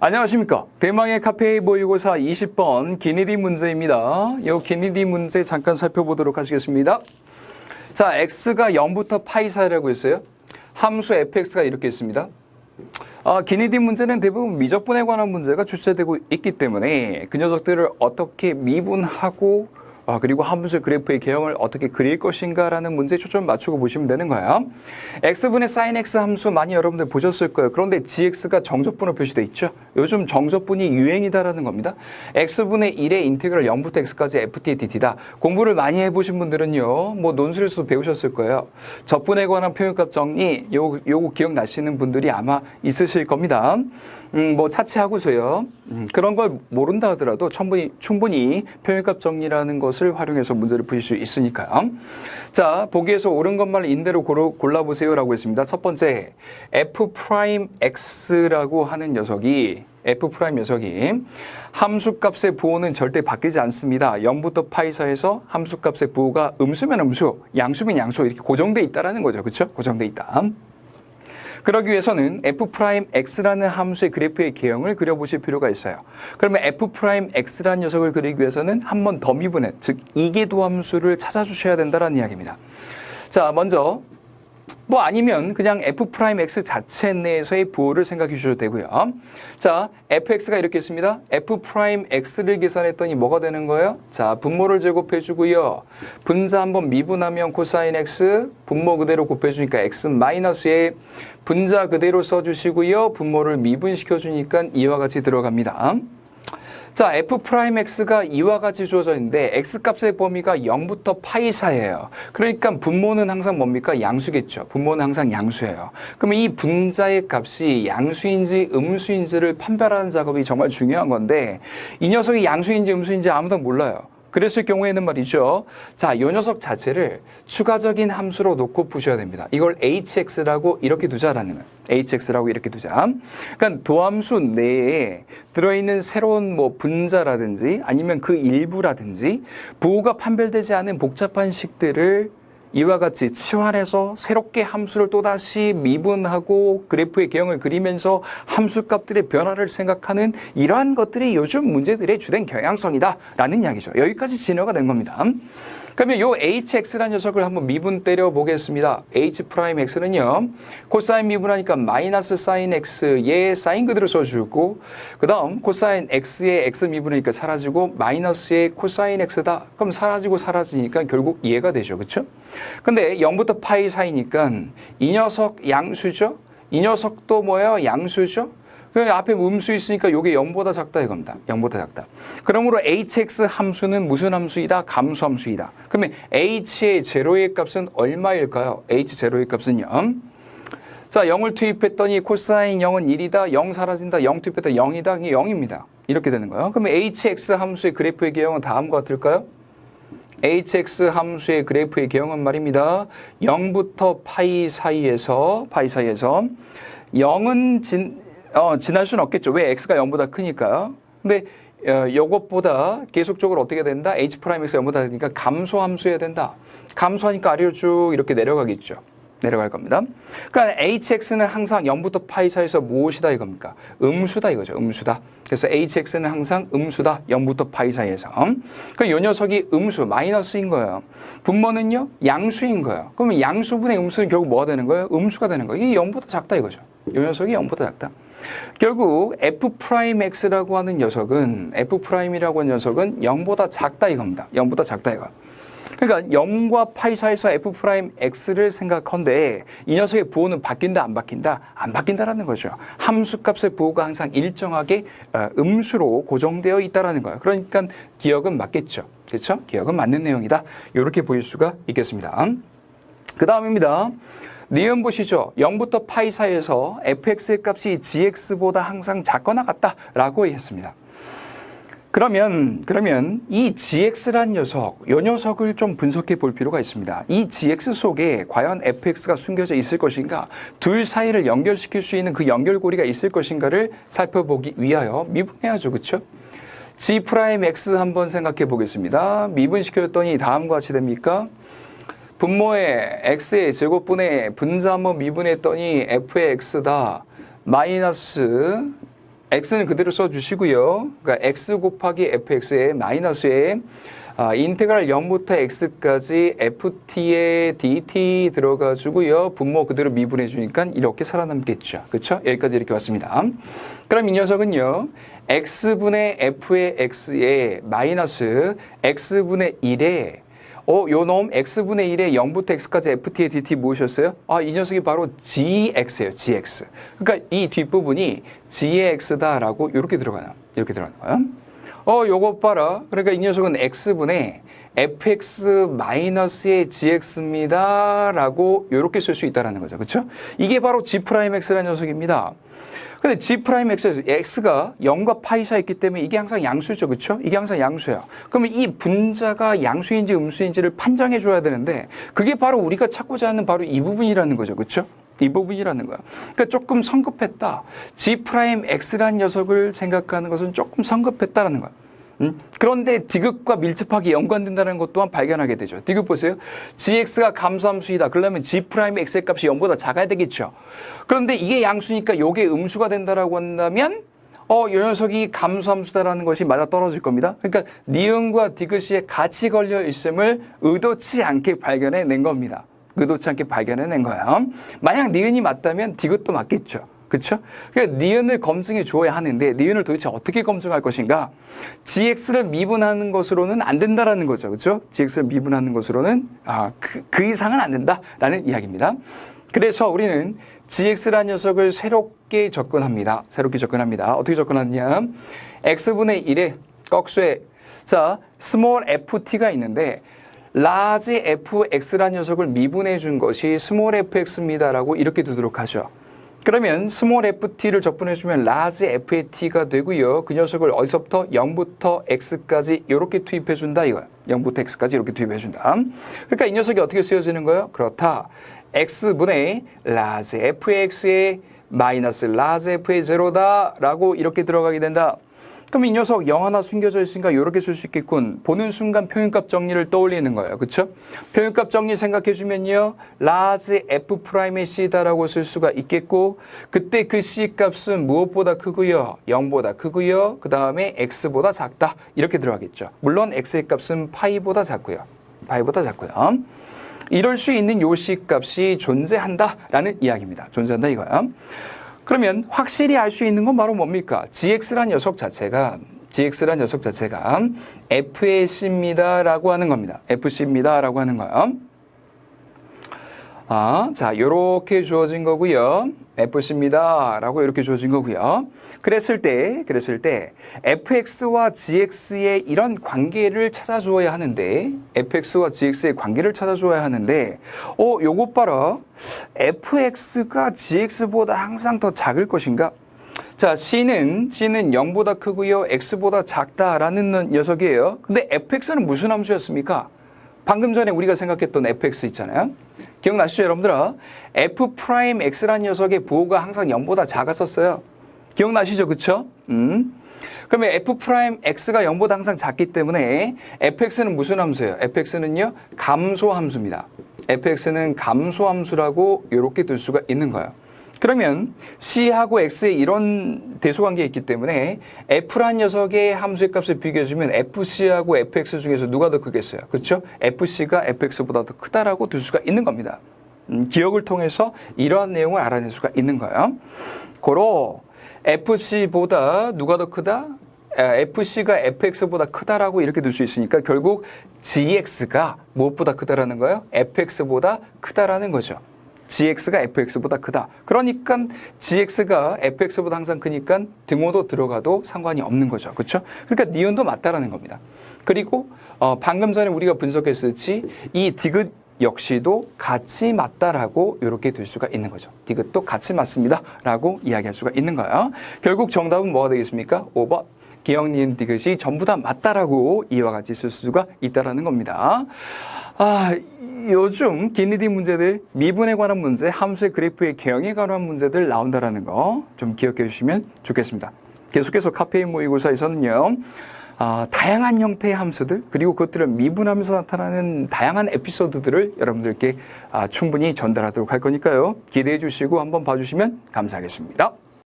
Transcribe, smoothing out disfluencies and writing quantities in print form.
안녕하십니까. 대망의 카페 모의고사 20번 기니디 문제입니다. 이 기니디 문제 잠깐 살펴보도록 하시겠습니다. 자, x가 0부터 파이 사이라고 했어요. 함수 fx가 이렇게 있습니다. 기니디 문제는 대부분 미적분에 관한 문제가 출제되고 있기 때문에 그 녀석들을 어떻게 미분하고 그리고 함수 그래프의 개형을 어떻게 그릴 것인가 라는 문제에 초점 맞추고 보시면 되는 거예요. x분의 sin x 함수 많이 여러분들 보셨을 거예요. 그런데 gx가 정적분으로 표시되어 있죠. 요즘 정적분이 유행이다라는 겁니다. x분의 1의 인테그럴 0부터 x까지 ft dt다. 공부를 많이 해보신 분들은요. 뭐 논술에서도 배우셨을 거예요. 적분에 관한 표현값 정리 요거 기억나시는 분들이 아마 있으실 겁니다. 뭐 차치하고서요. 그런 걸 모른다 하더라도 충분히 표현값 정리라는 것을 활용해서 문제를 푸실 수 있으니까요. 자, 보기에서 옳은 것만 인대로 골라보세요라고 했습니다. 첫 번째, f'x라고 하는 녀석이 함수값의 부호는 절대 바뀌지 않습니다. 0부터 파이 사이에서 함수값의 부호가 음수면 음수, 양수면 양수 이렇게 고정돼 있다라는 거죠. 그렇죠? 고정돼 있다. 그러기 위해서는 f'x라는 함수의 그래프의 개형을 그려보실 필요가 있어요. 그러면 f'x라는 녀석을 그리기 위해서는 한 번 더 미분해, 즉 이계도 함수를 찾아주셔야 된다는 이야기입니다. 자, 먼저 뭐 아니면 그냥 f'x 자체 내에서의 부호를 생각해 주셔도 되고요. 자, fx가 이렇게 있습니다. f'x를 계산했더니 뭐가 되는 거예요? 자, 분모를 제곱해 주고요. 분자 한번 미분하면 코사인 x, 분모 그대로 곱해 주니까 x 마이너스에 분자 그대로 써주시고요. 분모를 미분시켜 주니까 이와 같이 들어갑니다. 자, f'x가 이와 같이 주어져 있는데 x값의 범위가 0부터 파이 사이예요. 그러니까 분모는 항상 뭡니까? 양수겠죠. 분모는 항상 양수예요. 그러면 이 분자의 값이 양수인지 음수인지를 판별하는 작업이 정말 중요한 건데 이 녀석이 양수인지 음수인지 아무도 몰라요. 그랬을 경우에는 말이죠. 자, 이 녀석 자체를 추가적인 함수로 놓고 푸셔야 됩니다. 이걸 hx라고 이렇게 두자라는 거예요. hx라고 이렇게 두자. 그러니까 도함수 내에 들어있는 새로운 뭐 분자라든지 아니면 그 일부라든지 부호가 판별되지 않은 복잡한 식들을 이와 같이 치환해서 새롭게 함수를 또다시 미분하고 그래프의 개형을 그리면서 함수값들의 변화를 생각하는 이러한 것들이 요즘 문제들의 주된 경향성이다 라는 이야기죠. 여기까지 진화가 된 겁니다. 그러면 요 hx라는 녀석을 한번 미분 때려 보겠습니다. h'x는요. 코사인 미분하니까 마이너스 사인 x에 사인 그대로 써주고 그 다음 코사인 x에 x 미분하니까 사라지고 마이너스에 코사인 x다. 그럼 사라지고 사라지니까 결국 이해가 되죠. 그렇죠? 근데 0부터 파이 사이니까 이 녀석 양수죠? 이 녀석도 뭐예요? 양수죠? 그 앞에 음수 있으니까 이게 0보다 작다 이겁니다. 0보다 작다. 그러므로 hx 함수는 무슨 함수이다? 감수 함수이다. 그러면 h의 제로의 값은 얼마일까요? h 제로의 값은요. 자, 0을 투입했더니 코사인 0은 1이다. 0 사라진다. 0 투입했다. 0이다. 이게 0입니다. 이렇게 되는 거예요. 그러면 hx 함수의 그래프의 개형은 다음과 같을까요? hx 함수의 그래프의 개형은 말입니다. 0부터 파이 사이에서 0은 지날 수는 없겠죠. 왜? x가 0보다 크니까요. 근데 이것보다 계속적으로 어떻게 된다? h'x가 0보다 크니까 감소함수해야 된다. 감소하니까 아래로 쭉 이렇게 내려가겠죠. 내려갈 겁니다. 그러니까 hx는 항상 0부터 파이 사이에서 무엇이다 이겁니까? 음수다 이거죠. 음수다. 그래서 hx는 항상 음수다. 0부터 파이 사이에서. 그러니까 이 녀석이 음수, 마이너스인 거예요. 분모는요? 양수인 거예요. 그러면 양수분의 음수는 결국 뭐가 되는 거예요? 음수가 되는 거예요. 이게 0보다 작다 이거죠. 이 녀석이 0보다 작다. 결국 f'x라고 하는 녀석은 f'이라고 하는 녀석은 0보다 작다 이겁니다. 0보다 작다 이거. 그러니까 0과 파이 사이에서 f'x를 생각한데 이 녀석의 부호는 바뀐다 안 바뀐다? 안 바뀐다라는 거죠. 함수값의 부호가 항상 일정하게 음수로 고정되어 있다라는 거예요. 그러니까 기억은 맞겠죠. 그렇죠? 기억은 맞는 내용이다. 이렇게 보일 수가 있겠습니다. 그 다음입니다. 니은 보시죠. 0부터 파이 사이에서 fx의 값이 gx보다 항상 작거나 같다라고 했습니다. 그러면 이 gx란 녀석, 이 녀석을 좀 분석해 볼 필요가 있습니다. 이 gx 속에 과연 fx가 숨겨져 있을 것인가, 둘 사이를 연결시킬 수 있는 그 연결고리가 있을 것인가를 살펴보기 위하여 미분해야죠. 그렇죠? g'x 한번 생각해 보겠습니다. 미분시켰더니 다음과 같이 됩니까? 분모의 x의 제곱분의 분자 한번 미분했더니 f의 x다. 마이너스 x는 그대로 써주시고요. 그러니까 x 곱하기 fx의 마이너스에 인테그랄 0부터 x까지 ft의 dt 들어가지고요. 분모 그대로 미분해 주니까 이렇게 살아남겠죠. 그렇죠? 여기까지 이렇게 왔습니다. 그럼 이 녀석은요. x분의 f의 x에 마이너스 x분의 1에 요 놈 x분의 1에 0부터 x까지 ft의 dt 무엇이었어요? 이 녀석이 바로 gx예요. gx. 그러니까 이 뒷부분이 g의 x다라고 이렇게 들어가요. 이렇게 들어가는 거예요. 요거 봐라. 그러니까 이 녀석은 x분의 fx-의 gx입니다. 라고 이렇게 쓸 수 있다는 거죠. 그렇죠? 이게 바로 g'x라는 녀석입니다. 근데 g'x에서 x가 0과 파이 사이 있기 때문에 이게 항상 양수죠. 그렇죠? 이게 항상 양수예요. 그러면 이 분자가 양수인지 음수인지를 판정해 줘야 되는데 그게 바로 우리가 찾고자 하는 바로 이 부분이라는 거죠. 그렇죠? 이 부분이라는 거야. 그러니까 조금 성급했다. g'x라는 녀석을 생각하는 것은 조금 성급했다라는 거야. 그런데 디귿과 밀접하게 연관된다는 것 또한 발견하게 되죠. 디귿 보세요. gx가 감소함수이다. 그러면 g'x의 값이 0보다 작아야 되겠죠. 그런데 이게 양수니까 이게 음수가 된다라고 한다면 이 녀석이 감소함수다라는 것이 맞아 떨어질 겁니다. 그러니까 니은과 디귿이 같이 걸려 있음을 의도치 않게 발견해낸 겁니다. 의도치 않게 발견해낸 거예요. 만약 니은이 맞다면 디귿도 맞겠죠. 그렇죠? 그러니까 니은을 검증해 줘야 하는데 니은을 도대체 어떻게 검증할 것인가? gx를 미분하는 것으로는 안 된다라는 거죠. 그렇죠? gx를 미분하는 것으로는 그 이상은 안 된다라는 이야기입니다. 그래서 우리는 gx라는 녀석을 새롭게 접근합니다. 어떻게 접근하느냐? x분의 1의 꺽쇠 스몰 ft가 있는데 large fx라는 녀석을 미분해 준 것이 스몰 fx입니다라고 이렇게 두도록 하죠. 그러면 스몰 ft를 접근해주면 large fat가 되고요. 그 녀석을 어디서부터 0부터 x까지 이렇게 투입해준다 이거야. 0부터 x까지 이렇게 투입해준다. 그러니까 이 녀석이 어떻게 쓰여지는 거예요? 그렇다. x분의 large fx의 마이너스 large f의 제로다라고 이렇게 들어가게 된다. 그럼 이 녀석 0 하나 숨겨져 있으니까 이렇게 쓸 수 있겠군. 보는 순간 표현값 정리를 떠올리는 거예요. 그렇죠? 표현값 정리 생각해주면요. large f'의 c다라고 쓸 수가 있겠고 그때 그 c 값은 무엇보다 크고요. 0보다 크고요. 그 다음에 x보다 작다. 이렇게 들어가겠죠. 물론 x의 값은 파이보다 작고요. 이럴 수 있는 요 c 값이 존재한다라는 이야기입니다. 존재한다 이거야. 그러면 확실히 알 수 있는 건 바로 뭡니까? gx라는 녀석 자체가 fc입니다라고 하는 겁니다. fc입니다라고 하는 거예요. 자, 요렇게 주어진 거고요. fc입니다라고 이렇게 주어진 거고요. 그랬을 때 fx와 gx의 이런 관계를 찾아주어야 하는데 요것 봐라. fx가 gx보다 항상 더 작을 것인가? 자, c는 0보다 크고요. x보다 작다라는 녀석이에요. 근데 fx는 무슨 함수였습니까? 방금 전에 우리가 생각했던 fx 있잖아요. 기억나시죠, 여러분들아? f'x라는 녀석의 부호가 항상 0보다 작았었어요. 기억나시죠, 그쵸? 그러면 f'x가 0보다 항상 작기 때문에 fx는 무슨 함수예요? fx는요, 감소함수입니다. fx는 감소함수라고 이렇게 둘 수가 있는 거예요. 그러면 c하고 x의 이런 대소관계가 있기 때문에 f라는 녀석의 함수의 값을 비교해주면 fc하고 fx 중에서 누가 더 크겠어요? 그렇죠? fc가 fx보다 더 크다라고 둘 수가 있는 겁니다. 기억을 통해서 이러한 내용을 알아낼 수가 있는 거예요. 고로 fc보다 누가 더 크다? fc가 fx보다 크다라고 이렇게 둘 수 있으니까 결국 gx가 무엇보다 크다라는 거예요? fx보다 크다라는 거죠. gx가 fx보다 크다. 그러니까 gx가 fx보다 항상 크니까 등호도 들어가도 상관이 없는 거죠. 그렇죠? 그러니까 니은도 맞다라는 겁니다. 그리고 방금 전에 우리가 분석했듯이 이 디귿 역시도 같이 맞다라고 이렇게 될 수가 있는 거죠. 디귿도 같이 맞습니다라고 이야기할 수가 있는 거예요. 결국 정답은 뭐가 되겠습니까? 5번. 기역, 니은, 디귿이 전부 다 맞다라고 이와 같이 쓸 수가 있다라는 겁니다. 요즘 기니디 문제들, 미분에 관한 문제, 함수의 그래프의 개형에 관한 문제들 나온다라는 거 좀 기억해 주시면 좋겠습니다. 계속해서 카페인 모의고사에서는요. 다양한 형태의 함수들 그리고 그것들을 미분하면서 나타나는 다양한 에피소드들을 여러분들께 충분히 전달하도록 할 거니까요. 기대해 주시고 한번 봐주시면 감사하겠습니다.